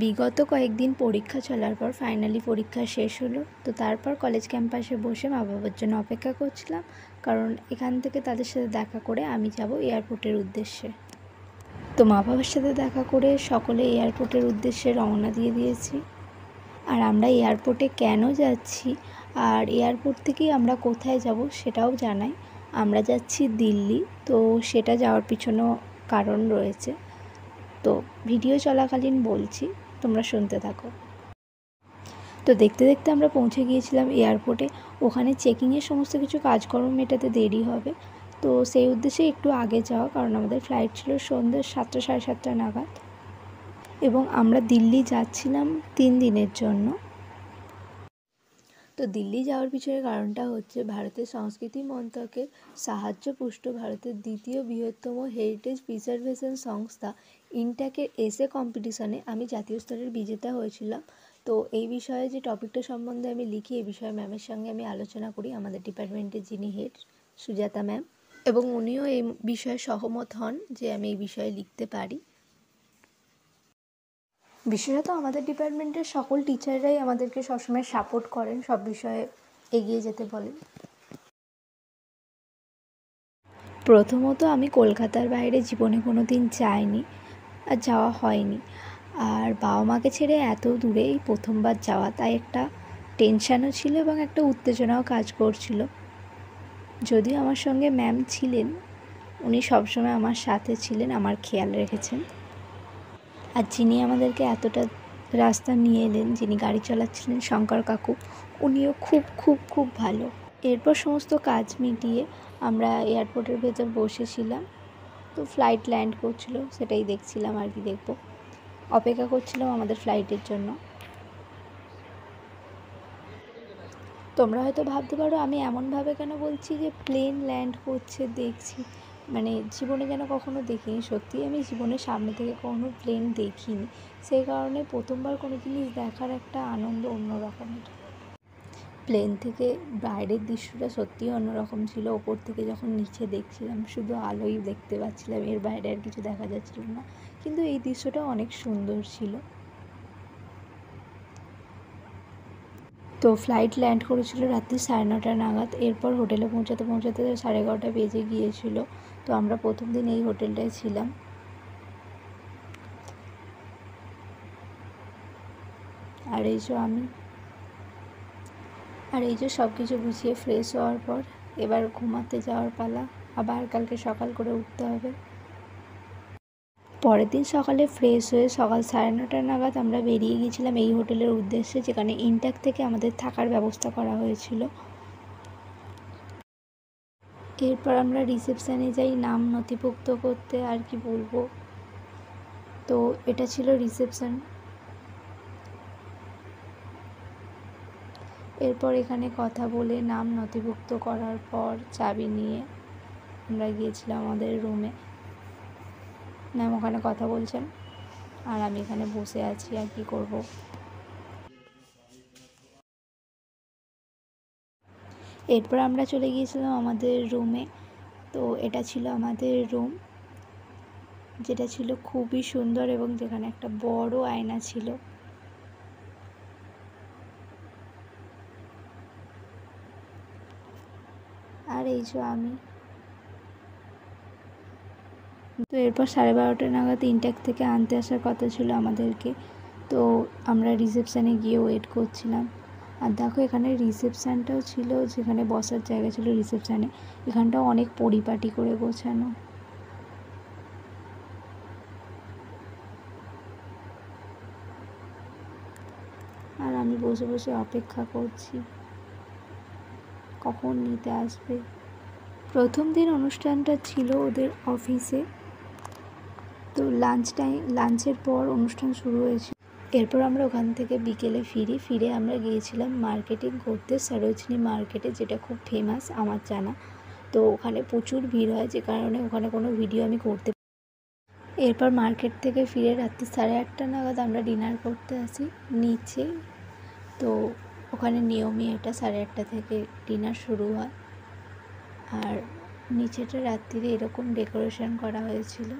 বিগত কয়েকদিন পরীক্ষা চলার পর ফাইনালি পরীক্ষা শেষ হলো। তো তারপর কলেজ ক্যাম্পাসে বসে মা বাবার জন্য অপেক্ষা করছিলাম, কারণ এখান থেকে তাদের সাথে দেখা করে আমি যাব এয়ারপোর্টের উদ্দেশ্যে। তো মা বাবার সাথে দেখা করে সকলে এয়ারপোর্টের উদ্দেশ্যে রওনা দিয়ে দিয়েছি। আর আমরা এয়ারপোর্টে কেন যাচ্ছি আর এয়ারপোর্ট থেকেই আমরা কোথায় যাব সেটাও জানাই। আমরা যাচ্ছি দিল্লি, তো সেটা যাওয়ার পিছনেও কারণ রয়েছে, তো ভিডিও চলাকালীন বলছি, তোমরা শুনতে থাকো। তো দেখতে দেখতে আমরা পৌঁছে গিয়েছিলাম এয়ারপোর্টে। ওখানে চেকিংয়ের সমস্ত কিছু কাজকর্ম মেটাতে দেরি হবে, তো সেই উদ্দেশ্যে একটু আগে যাওয়া, কারণ আমাদের ফ্লাইট ছিল সন্ধ্যে 7টা সাড়ে 7টা নাগাদ এবং আমরা দিল্লি যাচ্ছিলাম 3 দিনের জন্য। তো দিল্লি যাওয়ার পিছনে কারণটা হচ্ছে ভারতের সংস্কৃতি মন্ত্রকের সাহায্যপুষ্ট ভারতের দ্বিতীয় বৃহত্তম হেরিটেজ প্রিজারভেশন সংস্থা ইনট্যাকের এসে কম্পিটিশনে আমি জাতীয় স্তরের বিজেতা হয়েছিলাম। তো এই বিষয়ে যে টপিকটা সম্বন্ধে আমি লিখি, এই বিষয়ে ম্যামের সঙ্গে আমি আলোচনা করি, আমাদের ডিপার্টমেন্টের যিনি হেড সুজাতা ম্যাম, এবং উনিও এই বিষয়ে সহমত হন যে আমি এই বিষয়ে লিখতে পারি। বিশেষত আমাদের ডিপার্টমেন্টের সকল টিচাররাই আমাদেরকে সবসময় সাপোর্ট করেন, সব বিষয়ে এগিয়ে যেতে বলেন। প্রথমত আমি কলকাতার বাইরে জীবনে কোনো দিন যাইনি আর যাওয়া হয়নি, আর বাবা মাকে ছেড়ে এত দূরে এই প্রথমবার যাওয়া, তাই একটা টেনশানও ছিল এবং একটা উত্তেজনাও কাজ করছিল। যদিও আমার সঙ্গে ম্যাম ছিলেন, উনি সবসময় আমার সাথে ছিলেন, আমার খেয়াল রেখেছেন। আর যিনি আমাদেরকে এতটা রাস্তা নিয়ে এলেন, যিনি গাড়ি চালাচ্ছিলেন শঙ্কর কাকু, উনিও খুব খুব খুব ভালো। এরপর সমস্ত কাজ মিটিয়ে আমরা এয়ারপোর্টের ভেতর বসেছিলাম। তো ফ্লাইট ল্যান্ড করছিল, সেটাই দেখছিলাম, আর কি দেখবো, অপেক্ষা করছিলাম আমাদের ফ্লাইটের জন্য। তোমরা হয়তো ভাবতে পারো আমি এমনভাবে কেন বলছি যে প্লেন ল্যান্ড করছে দেখছি, মানে জীবনে যেন কখনো দেখিনি। সত্যি আমি জীবনের সামনে থেকে কখনো প্লেন দেখিনি, সেই কারণে প্রথমবার কোনো জিনিস দেখার একটা আনন্দ অন্য রকমের। প্লেন থেকে বাইরের দৃশ্যটা সত্যিই অন্যরকম ছিল। ওপর থেকে যখন নিচে দেখছিলাম শুধু আলোই দেখতে পাচ্ছিলাম, এর বাইরে আর কিছু দেখা যাচ্ছিল না, কিন্তু এই দৃশ্যটা অনেক সুন্দর ছিল। তো ফ্লাইট ল্যান্ড করেছিল রাত্রি 9:30 নাগাদ। এরপর হোটেলে পৌঁছাতে 11:30 বেজে গিয়েছিল। তো আমরা প্রথম দিন এই হোটেলটায় ছিলাম। আর এই যে সব কিছু গুছিয়ে ফ্রেশ হওয়ার পর এবার ঘুমাতে যাওয়ার পালা, আবার কালকে সকাল করে উঠতে হবে। পরের দিন সকালে ফ্রেশ হয়ে সকাল 9:30 নাগাদ আমরা বেরিয়ে গিয়েছিলাম এই হোটেলের উদ্দেশ্যে, যেখানে ইনট্যাক থেকে আমাদের থাকার ব্যবস্থা করা হয়েছিল। এরপর আমরা রিসেপশানে যাই নাম নথিভুক্ত করতে, আর কি বলবো। তো এটা ছিল রিসেপশান। এরপর এখানে কথা বলে নাম নথিভুক্ত করার পর চাবি নিয়ে আমরা গিয়েছিলাম আমাদের রুমে। ম্যাম ওখানে কথা বলছেন আর আমি এখানে বসে আছি, আর কি করব। এরপর আমরা চলে গিয়েছিলাম আমাদের রুমে। তো এটা ছিল আমাদের রুম, যেটা ছিল খুবই সুন্দর এবং যেখানে একটা বড় আয়না ছিল। আর এই যে আমি। তো এরপর 12:30 নাগাদ ইনট্যাক থেকে আনতে আসার কথা ছিল আমাদেরকে। তো আমরা রিসেপশানে গিয়ে ওয়েট করছিলাম। আর দেখো এখানে রিসেপশানটাও ছিল, যেখানে বসার জায়গা ছিল রিসেপশানে, এখানটাও অনেক পরিপাটি করে গোছানো। আর আমি বসে বসে অপেক্ষা করছি কখন নিতে আসবে। প্রথম দিন অনুষ্ঠানটা ছিল ওদের অফিসে। তো লাঞ্চের পর অনুষ্ঠান শুরু হয়েছে। এরপর আমরা ওখান থেকে বিকেলে ফিরে আমরা গিয়েছিলাম মার্কেটিং করতে, সরোজিনী মার্কেটে, যেটা খুব ফেমাস আমার জানা। তো ওখানে প্রচুর ভিড় হয়, যে কারণে ওখানে কোনো ভিডিও আমি করতে। এরপর মার্কেট থেকে ফিরে রাত্রি 8:30 নাগাদ আমরা ডিনার করতে আসি নিচে। তো ওখানে নিয়মই এটা, 8:30 থেকে ডিনার শুরু হয়। আর নিচেটা রাত্রিরে এরকম ডেকোরেশন করা হয়েছিল,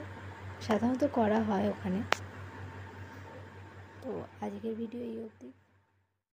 সাধারণত করা হয় ওখানে। তো আজকের ভিডিও এই অবধি।